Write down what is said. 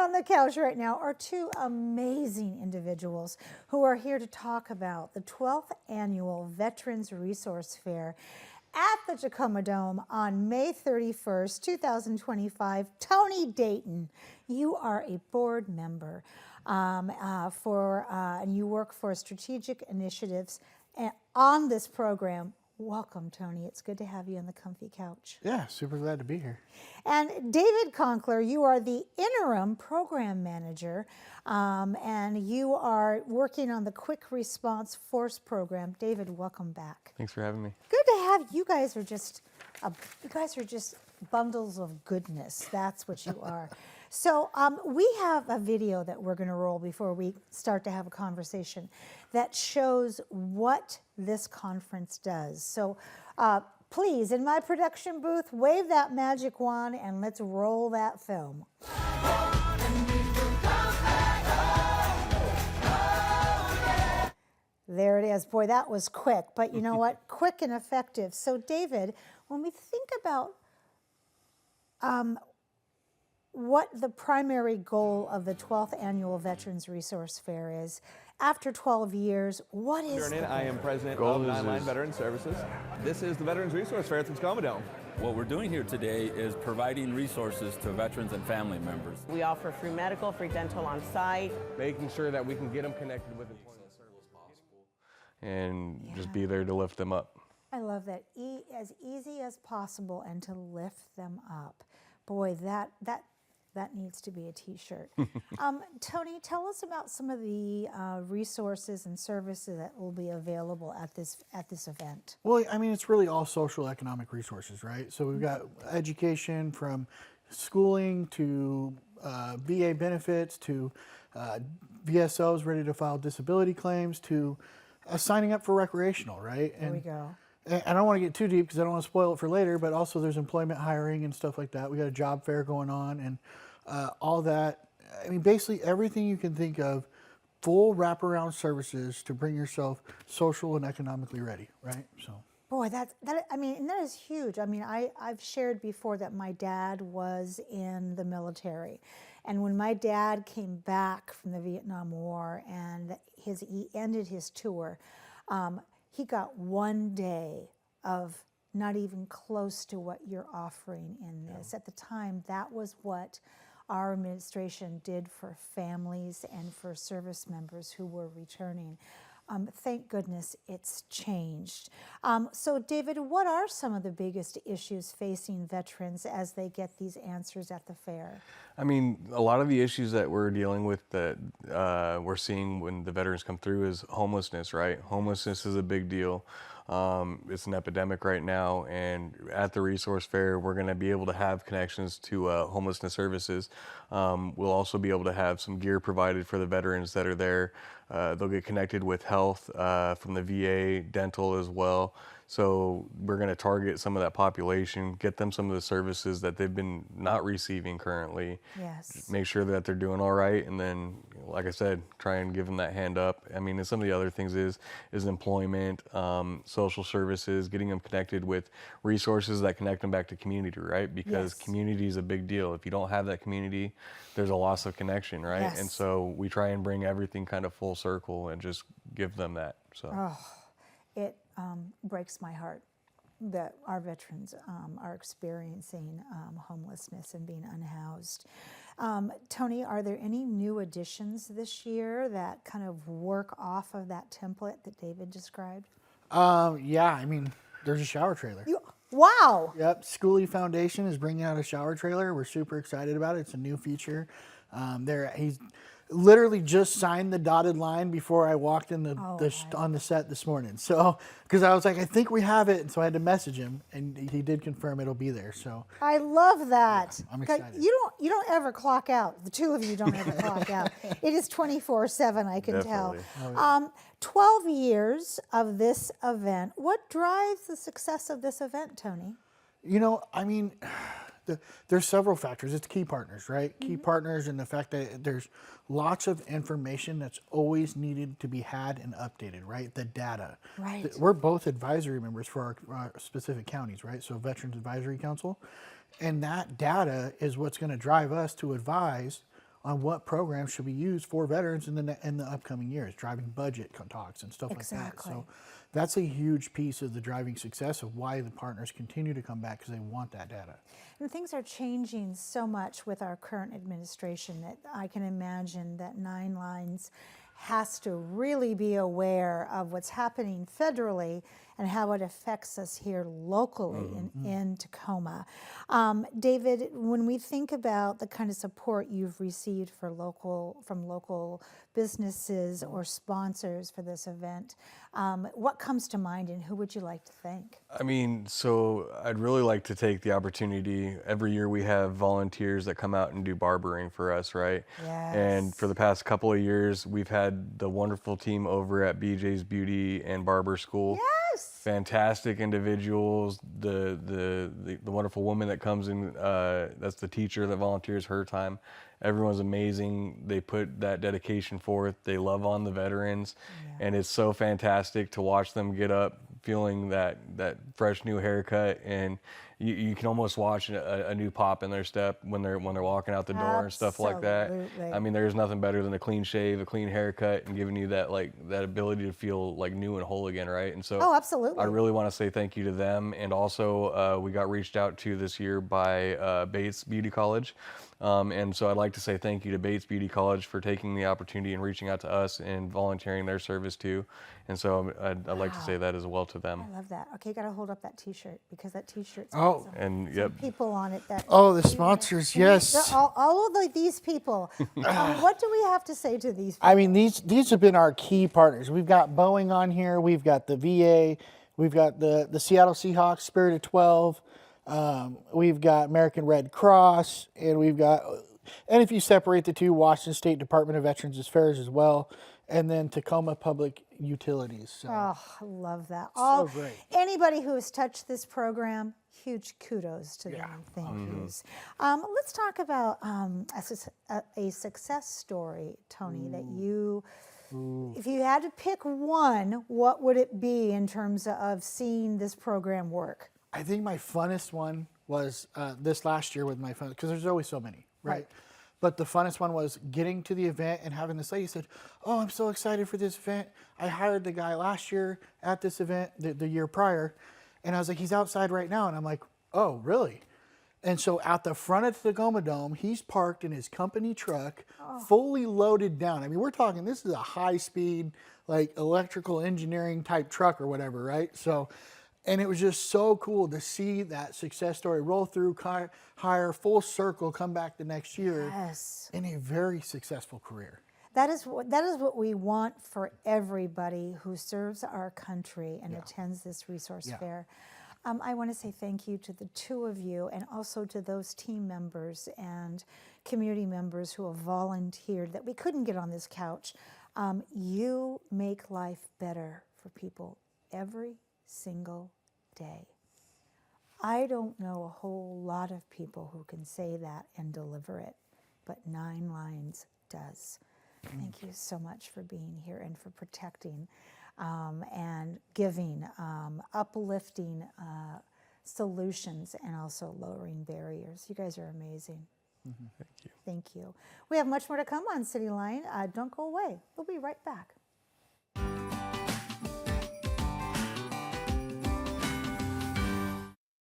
on the couch right now are two amazing individuals who are here to talk about the 12th Annual Veterans Resource Fair at the Tacoma Dome on May 31st, 2025. Tony Dayton, you are a board member and you work for strategic initiatives on this program. Welcome, Tony. It's good to have you on the comfy couch. Yeah, super glad to be here. And David Conkler, you are the interim program manager, and you are working on the Quick Response Force program. David, welcome back. Thanks for having me. Good to have you. Guys are just bundles of goodness. That's what you are. So we have a video that we're going to roll before we start to have a conversation that shows what this conference does. So please, in my production booth, wave that magic wand and let's roll that film. There it is. Boy, that was quick. But you know what? Quick and effective. So David, when we think about what the primary goal of the 12th Annual Veterans Resource Fair is, after 12 years, what is the goal? I am president of Cityline Veterans Services. This is the Veterans Resource Fair at the Tacoma Dome. What we're doing here today is providing resources to veterans and family members. We offer free medical, free dental on site. Making sure that we can get them connected with employment service possible. And just be there to lift them up. I love that. As easy as possible and to lift them up. Boy, that needs to be a t-shirt. Tony, tell us about some of the resources and services that will be available at this event. Well, I mean, it's really all social economic resources, right? So we've got education from schooling to VA benefits to VSOs ready to file disability claims to signing up for recreational, right? There we go. And I don't want to get too deep because I don't want to spoil it for later, but also there's employment hiring and stuff like that. We got a job fair going on and all that. I mean, basically everything you can think of, full wraparound services to bring yourself social and economically ready, right? So. Boy, that is huge. I mean, I've shared before that my dad was in the military. And when my dad came back from the Vietnam War and he ended his tour, he got 1 day of not even close to what you're offering in this. Yeah. At the time, that was what our administration did for families and for service members who were returning. Thank goodness it's changed. So David, what are some of the biggest issues facing veterans as they get these answers at the fair? I mean, a lot of the issues that we're dealing with that we're seeing when the veterans come through is homelessness, right? Homelessness is a big deal. It's an epidemic right now, and at the resource fair, we're going to be able to have connections to homelessness services. We'll also be able to have some gear provided for the veterans that are there. They'll get connected with health from the VA, dental as well. So we're going to target some of that population, get them some of the services that they've been not receiving currently. Yes. Make sure that they're doing all right, and then, like I said, try and give them that hand up. I mean, and some of the other things is employment, social services, getting them connected with resources that connect them back to community, right? Because community is a big deal. If you don't have that community, there's a loss of connection, right? Yes. And so we try and bring everything kind of full circle and just give them that. So. It breaks my heart that our veterans are experiencing homelessness and being unhoused. Tony, are there any new additions this year that kind of work off of that template that David described? Yeah, I mean, there's a shower trailer. Wow. Yep, Schoolie Foundation is bringing out a shower trailer. We're super excited about it. It's a new feature. He's literally just signed the dotted line before I walked in on the set this morning. So, because I was like, I think we have it, and so I had to message him, and he did confirm it'll be there. So I love that. Yeah, I'm excited. You don't ever clock out. The two of you don't ever clock out. It is 24/7. I can tell. Oh, yeah. 12 years of this event. What drives the success of this event, Tony? You know, I mean, there's several factors. It's key partners, right? Key partners, and the fact that there's lots of information that's always needed to be had and updated, right? The data. Right. We're both advisory members for our specific counties, right? So Veterans Advisory Council. And that data is what's going to drive us to advise on what programs should be used for veterans in the upcoming years, driving budget talks and stuff like that. Exactly. So that's a huge piece of the driving success of why the partners continue to come back, because they want that data. And things are changing so much with our current administration that I can imagine that Nine Lines has to really be aware of what's happening federally and how it affects us here locally in Tacoma. David, when we think about the kind of support you've received from local businesses or sponsors for this event, what comes to mind and who would you like to thank? I mean, so I'd really like to take the opportunity. Every year we have volunteers that come out and do barbering for us, right? Yes. And for the past couple of years, we've had the wonderful team over at BJ's Beauty and Barber School. Yes. Fantastic individuals. The wonderful woman that comes in, that's the teacher that volunteers her time. Everyone's amazing. They put that dedication forth. They love on the veterans, and it's so fantastic to watch them get up feeling that fresh new haircut, and you can almost watch a new pop in their step when they're walking out the door and stuff like that. Absolutely. I mean, there's nothing better than a clean shave, a clean haircut, and giving you that ability to feel like new and whole again, right? And so Oh, absolutely. I really want to say thank you to them. And also we got reached out to this year by Bates Beauty College. And so I'd like to say thank you to Bates Beauty College for taking the opportunity and reaching out to us and volunteering their service too. And so I'd like to say that as well to them. I love that. Okay, you got to hold up that T-shirt because that T-shirt's Oh. awesome. And Some yep. people on it that. Oh, the sponsors, yes. All of these people. What do we have to say to these people? I mean, these have been our key partners. We've got Boeing on here. We've got the VA. We've got the Seattle Seahawks, Spirit of 12. We've got American Red Cross, and if you separate the two, Washington State Department of Veterans Affairs as well, and then Tacoma Public Utilities. So. Oh, I love that. great. Anybody who has touched this program, huge kudos to them. Thank yous. Let's talk about a success story, Tony, that you, if you had to pick one, what would it be in terms of seeing this program work? I think my funnest one was this last year with my fun, because there's always so many, right? But the funnest one was getting to the event and having this lady said, "Oh, I'm so excited for this event. I hired the guy last year at this event, the year prior." And I was like, "He's outside right now." And I'm like, "Oh, really?" And so at the front of the Tacoma Dome, he's parked in his company truck, fully loaded down. I mean, we're talking, this is a high-speed, like electrical engineering type truck or whatever, right? So, and it was just so cool to see that success story roll through, hire, full circle, come back the next year Yes. in a very successful career. That is what we want for everybody who serves our country and attends this resource fair. I want to say thank you to the two of you and also to those team members and community members who have volunteered that we couldn't get on this couch. You make life better for people every single day. I don't know a whole lot of people who can say that and deliver it, but Nine Lines does. Thank you so much for being here and for protecting and giving uplifting solutions and also lowering barriers. You guys are amazing. Thank you. Thank you. We have much more to come on Cityline. Don't go away. We'll be right back.